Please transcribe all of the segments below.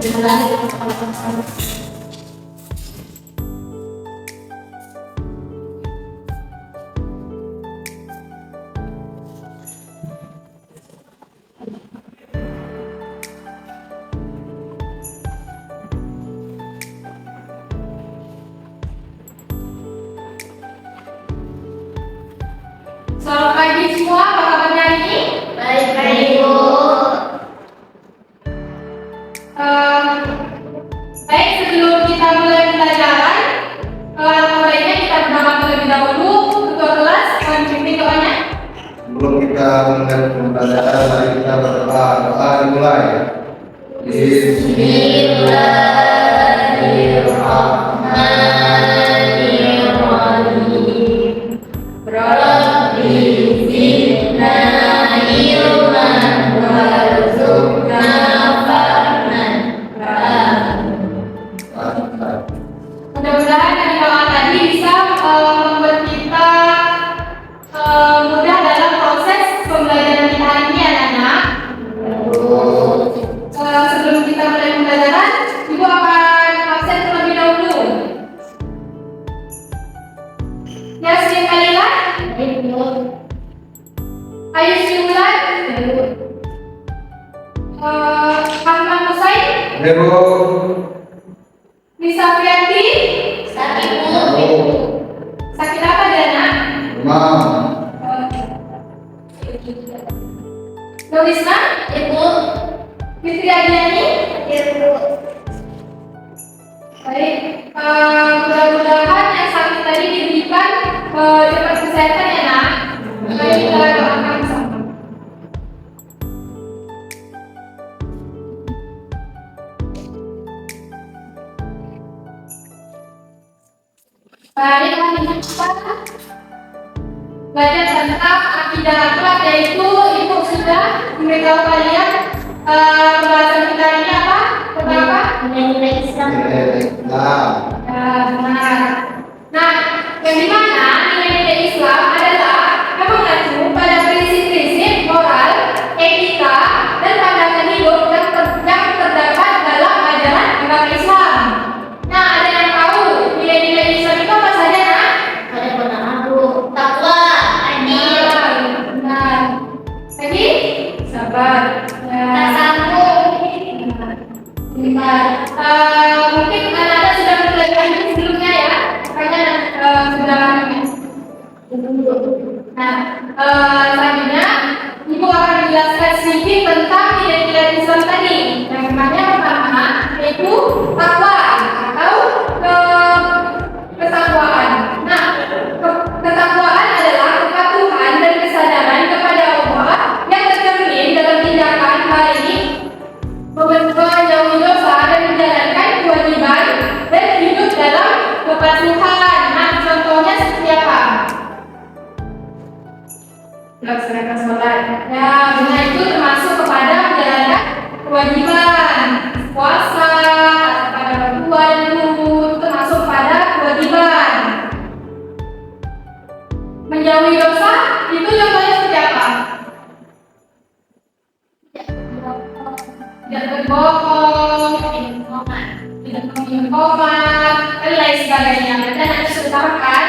Selamat pagi semua, apa kabarnya hari ini? Baik-baik, Bu. Baik, sebelum kita mulai pelajaran, baiknya kita berdoa terlebih dahulu. Ketua kelas, pimpin doanya. Sebelum kita mulai pembelajaran, mari kita berdoa. Doa dimulai. Bismillahirrahmanirrahim. Rabbi zidna ilman warzuqna fahman. Mudah-mudahan dari doa tadi bisa membuat kita mudah dalam proses pembelajaran kita hari ini, anak-anak. Sebelum kita mulai pembelajaran, Ibu akan absen terlebih dahulu. Yasmin Khalila, Ayu Syulan, Ahmad Musain, Ibu. Lisa Fianti. Sakit, Bu. Sakit apa dia, nak? Demam. Nurisna, Ibu. Fitri Adiani. Ibu. Baik, mudah-mudahan yang sakit tadi diberikan cepat kesehatan ya, nak. Baik, kita doakan bersama. Baik, hari ini kita belajar tentang akidah akhlak, yaitu Ibu sudah memberitahu kalian pembahasan kita ini apa? Tentang apa? Nilai Islam. Nah, Benar. Nah, yang dimana nilai-nilai Islam adalah mengacu pada prinsip-prinsip moral, etika, dan pandangan hidup yang terdapat dalam ajaran agama Islam. Nah, ada yang tahu nilai-nilai Islam itu apa saja, nak? Ada pengaruh, Bu. Takwa, adil, Benar. Lagi? Sabar. tak sambung. Benar. Mungkin anak-anak sudah belajar ini sebelumnya ya, makanya sudah lama. Nah, selanjutnya Ibu akan menjelaskan sedikit tentang nilai-nilai Islam tadi. Yang namanya pertama yaitu takwa atau ketakwaan. Nah, ketakwaan adalah kepatuhan dan kesadaran kepada Allah yang tercermin dalam tindakan baik, menjauhi dosa dan menjalankan kewajiban dan hidup dalam kepatuhan. Nah, contohnya seperti apa? Melaksanakan sholat. Ya, benar, itu termasuk kepada menjalankan kewajiban. Puasa, kepada orang tua dan guru, itu termasuk pada kewajiban. Menjauhi dosa, itu contohnya seperti apa? Tidak berbohong, tidak meminum obat, dan lain sebagainya. Dan nanti sudah tahu kan?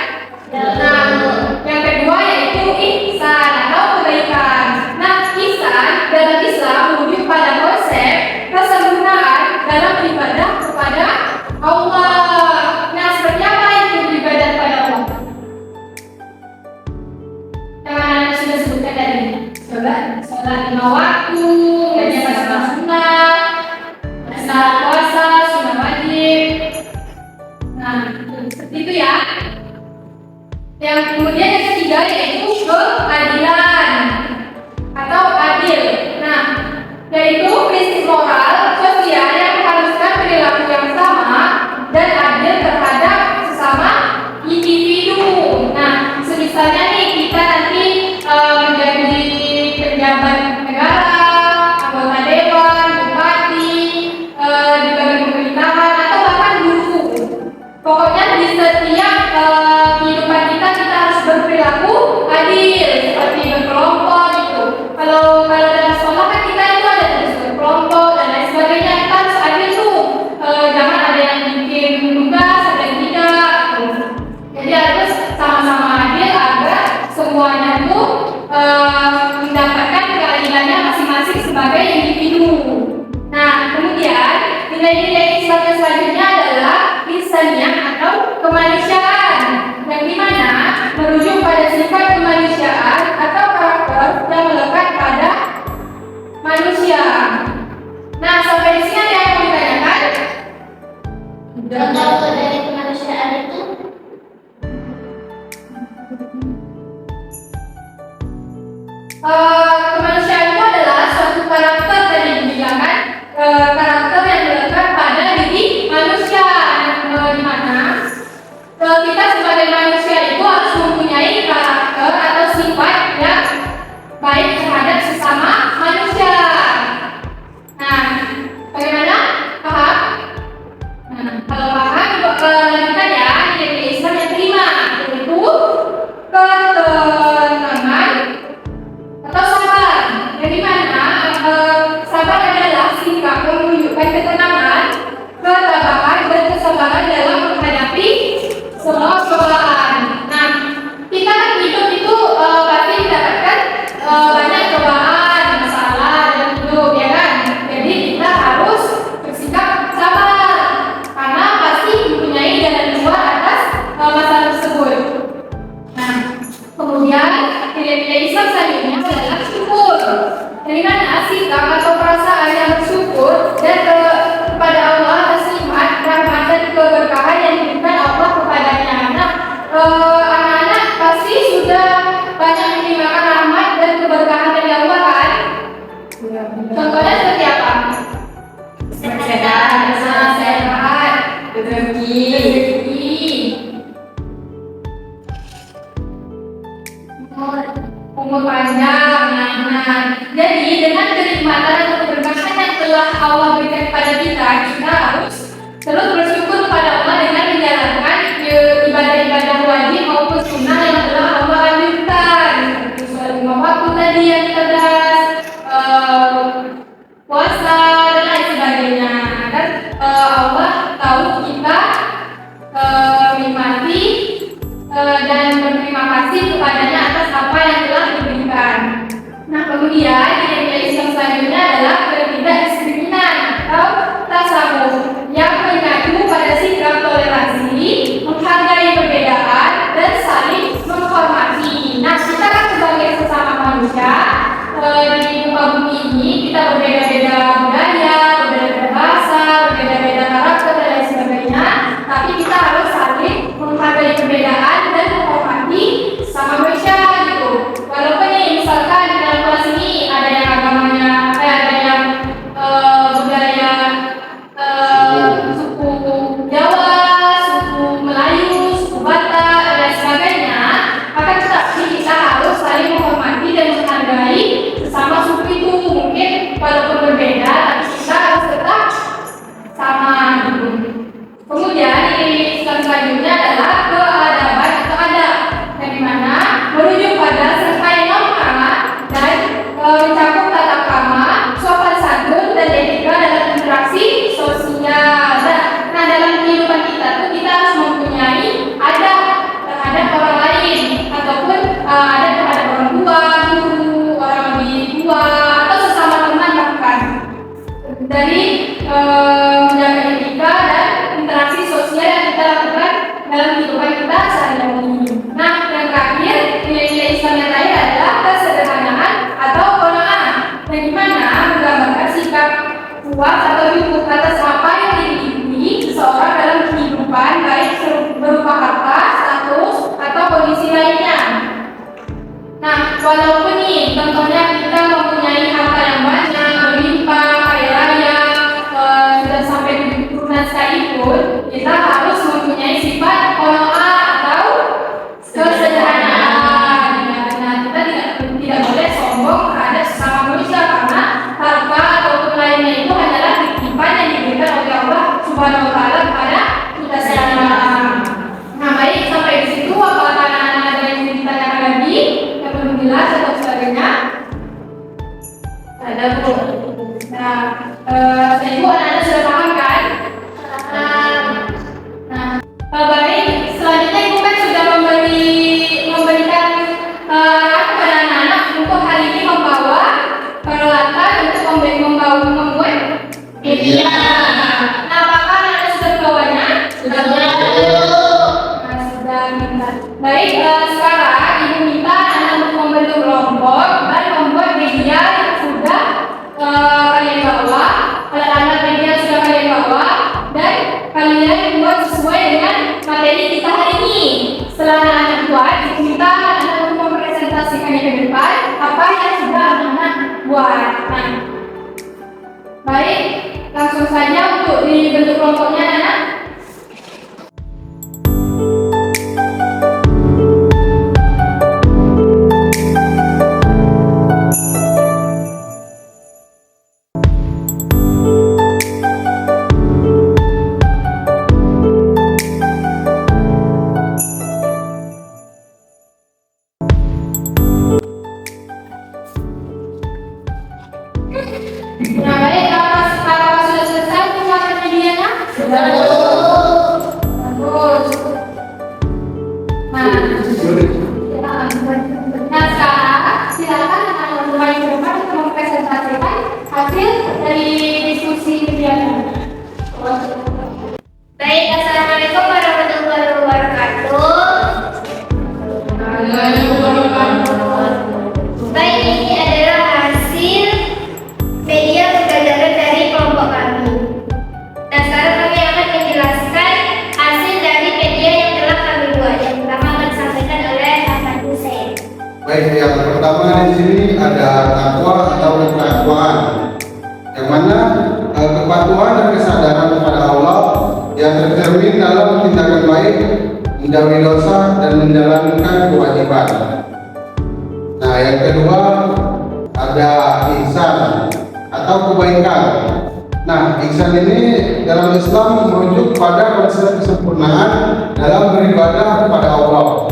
Nah, yang kedua yaitu ihsan atau kebaikan. Nah, ihsan dalam Islam merujuk pada konsep kesempurnaan dalam beribadah kepada Allah. Nah, seperti apa itu beribadah kepada Allah? Yang anda sudah sebutkan tadi. Coba, sholat lima waktu, menjalankan sunnah, puasa, sunnah wajib. Nah, seperti itu ya. Yang kemudian yang ketiga yaitu keadilan atau adil. Nah, yaitu prinsip moral sosial yang mengharuskan perilaku yang sama dan adil terhadap sesama individu. Nah, misalnya nih kita nanti menjadi pejabat negara, anggota dewan, bupati, di bagian pemerintahan atau bahkan guru. Pokoknya di setiap kehidupan kita harus berperilaku adil, seperti berkelompok gitu. Kalau dalam sekolah kan kita itu ada tugas berkelompok. kepribadiannya masing-masing sebagai individu. Nah, kemudian nilai-nilai Islam yang selanjutnya adalah insaniyah atau kemanusiaan, yang dimana merujuk pada sifat kemanusiaan atau karakter yang melekat pada manusia. Nah, sampai di sini ada yang mau ditanyakan? Contoh dari kemanusiaan itu kemanusiaan itu adalah suatu karakter tadi dibilang kan, karakter yang melekat pada diri manusia, di mana kita sebagai manusia itu harus mempunyai karakter atau sifat yang baik terhadap sesama manusia. Nah, bagaimana? Paham? Nah, kalau paham, lanjutkan ya nilai Islam yang kelima, yaitu ketenangan atau sabar. Yang dimana sabar adalah sikap yang menunjukkan ketenangan, ketabahan dan kesabaran dalam menghadapi semua cobaan. Nah, kita kan hidup itu pasti mendapatkan banyak cobaan, masalah dalam hidup, ya kan? Jadi kita harus bersikap sabar karena pasti mempunyai jalan keluar atas masalah tersebut. Nah, kemudian nilai-nilai Islam selanjutnya adalah syukur. Dari mana sikap atau perasaan yang bersyukur dan kepada Allah atas nikmat, rahmat dan keberkahan yang diberikan Allah kepadanya. Nah, anak-anak pasti sudah banyak menerimakan rahmat dan keberkahan dari Allah kan? Contohnya seperti apa? Sehat, rezeki, umur panjang. Nah, jadi dengan kenikmatan dan keberkahan yang telah Allah berikan kepada kita, kita harus terus bersyukur kepada Allah dengan menjalankan ibadah-ibadah wajib maupun sunnah yang telah Allah anjurkan, seperti sholat 5 waktu tadi yang kita bahas, puasa dan lain sebagainya. Dan Allah tahu kita menikmati dan berterima kasih kepadanya atas apa yang telah diberikan. Nah, kemudian nilai Islam selanjutnya adalah ketidakdisiplinan atau tasawuf yang mengacu pada sikap toleransi, menghargai perbedaan dan saling menghormati. Nah, kita kan sebagai sesama manusia di muka bumi ini kita berbeda-beda budaya, berbeda-beda bahasa, berbeda-beda karakter dan lain sebagainya. Tapi kita harus saling menghargai perbedaan dan menghormati sama manusia gitu. Walaupun nih misalkan di dalam kelas ini ada yang agamanya, ada yang budaya suku Jawa, suku Melayu, suku Batak dan lain sebagainya, maka tetapi kita harus saling menghormati dan menghargai sesama suku itu. Mungkin walaupun berbeda, tapi kita harus tetap sama gitu. Kemudian nilai Islam selanjutnya adalah keadaban atau adab, yang dimana merujuk pada serta yang norma dan mencakup tata krama, sopan santun dan etika dalam interaksi sosial. Nah, dalam kehidupan kita tuh kita harus mempunyai adab terhadap orang lain ataupun adab terhadap orang tua, guru, orang lebih tua atau sesama teman bahkan. Dari menjaga etika dan interaksi sosial yang kita lakukan dalam kehidupan kita sehari-hari. Nah, yang terakhir, nilai-nilai Islam yang terakhir adalah kesederhanaan atau qanaah, yang dimana menggambarkan sikap puas atau cukup atas apa yang dimiliki seseorang dalam kehidupan, baik berupa harta, status, atau kondisi lainnya. Nah, walaupun nih contohnya kita mempunyai harta yang banyak, berlimpah, kaya raya, sudah sampai keturunan sekalipun, kita harus mempunyai sifat qanaah atau kesederhanaan. Nah, kita tidak boleh sombong terhadap sesama manusia karena harta ataupun lainnya itu hanyalah titipan yang diberikan oleh Allah Subhanahu wa Ta'ala kepada kita semua. Nah, baik, sampai di situ apakah anak-anak ada yang ingin ditanyakan lagi yang belum jelas atau sebagainya? Ada, Bu. Nah, saya ibu anak-anak sudah paham kan? Nah, baik, selanjutnya ibu kan sudah memberikan kepada anak-anak untuk hari ini membawa Iya. Nah, apakah Anda sudah membawanya? Sudah dulu. Nah, sudah minta. Baik, sekarang Ibu minta Anda untuk membentuk kelompok dan membuat media yang sudah kalian bawa. Kalau Anda media yang sudah kalian bawa dan kalian buat sesuai dengan materi kita hari ini. Setelah Anda buat, Ibu minta Anda untuk mempresentasikannya ke depan apa yang sudah Anda buat. Nah, baik, langsung saja untuk dibentuk kelompoknya, anak. Nah, baik, kalau sudah selesai pembuatan medianya? Sudah dulu. Bagus. Nah, sekarang silakan anak-anak mulai ke depan untuk mempresentasikan hasil dari diskusi medianya. Baik, assalamualaikum warahmatullahi wabarakatuh. Baik, ini adalah hasil media pembelajaran dari kelompok kami. Dan sekarang kami akan menjelaskan hasil dari media yang telah kami buat. Yang pertama akan disampaikan oleh Hasan Hussein. Baik, yang pertama di sini ada takwa atau ketakwaan, yang mana kepatuhan dan kesadaran kepada Allah yang tercermin dalam tindakan baik, menjauhi dosa dan menjalankan kewajiban. Nah, yang kedua ada ihsan atau kebaikan. Nah, ihsan ini dalam Islam merujuk pada konsep kesempurnaan dalam beribadah kepada Allah.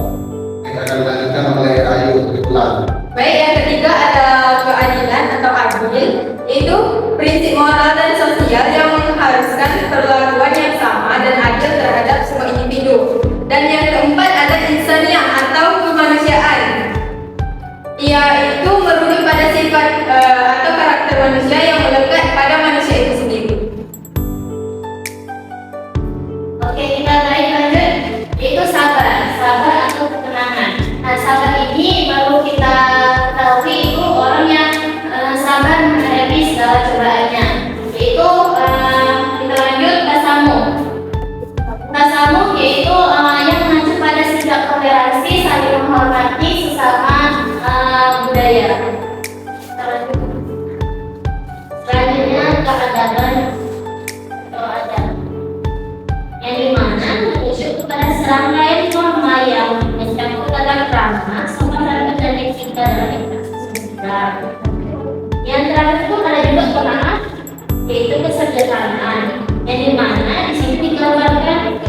Kita akan dilanjutkan oleh Ayu Kiflan. Baik, yang ketiga ada keadilan atau adil, yaitu prinsip moral dan sosial yang mengharuskan perlakuan yang sama dan adil terhadap semua individu. Dan yang keempat ada insaniyah atau kemanusiaan, yaitu merujuk pada sifat atau karakter manusia yang melekat pada manusia itu sendiri. Oke, kita naik lanjut, yaitu sabar atau ketenangan. Nah, sabar ini baru kita ketahui itu orang yang sabar menghadapi segala cobaannya. Yaitu kita lanjut tasamuh yaitu yang mengacu pada sikap toleransi, saling menghormati sesama budaya. Selanjutnya keadaban atau adab, yang dimana merujuk kepada serangkaian norma yang mencakup dalam kerama, sopan santun dan etika dalam interaksi sosial. Yang terakhir itu ada juga pemaaf, yaitu kesederhanaan, yang dimana di sini digambarkan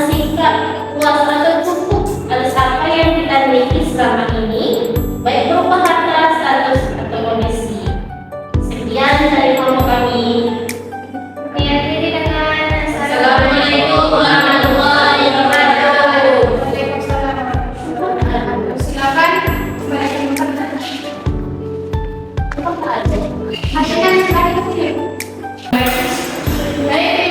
sikap puas atau cukup atas apa yang kita miliki selama ini, baik berupa harta, status atau kondisi. Sekian dari kelompok kami. Diakhiri dengan Assalamualaikum warahmatullahi wabarakatuh. Waalaikumsalam warahmatullahi wabarakatuh. Silakan kembali ke tempat. Hasilnya sekali. Baik,